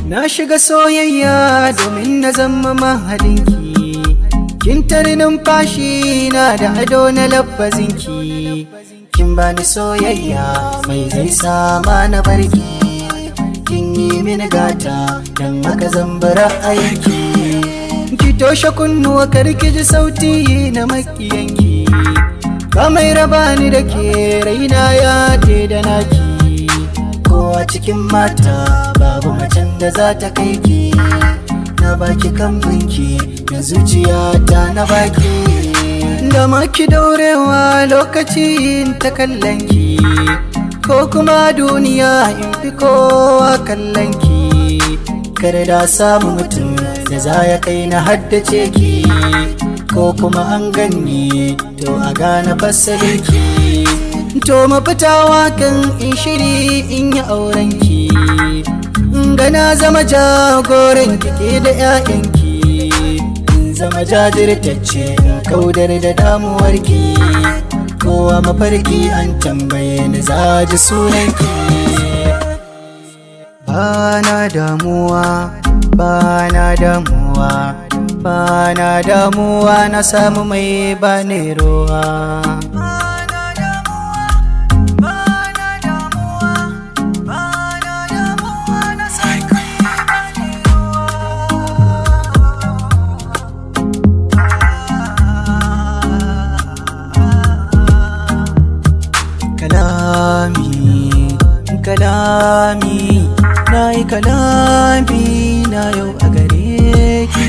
Na shiga soyayya domin na zama mahalinki, kin tare numfashi na da ado na labbazinki. Kin bani soyayya mai zai sama na barki, kin yi mini gata don haka zambara aiki. Ki toshe kunnuwa karki ji sauti na makiyanki, ba mai raba ni da ke raina ya te da naki. Kowa cikin mata babu macen da za ta kai ki, na baki kambinki da zuciyata na baki. Da maki daurewa lokaci in ta kallonki, ko kuma duniya in fi kowa kallonki. Kada da samu mutum da za ya kai na haddace ki, ko kuma an ganni to a gane fasalinki. To mafitawa kan in shiri in yi aurenki, gana zama jagoran ke da 'ya'yanki. In zama jajirtacce in kaudar da damuwarki, kowa mafarki an tambaye ni zaji sunanki. Bana damuwa, bana damuwa, bana damuwa, na samu mai bani ruwa. Kalami, na yi kalami na yau a gare ki.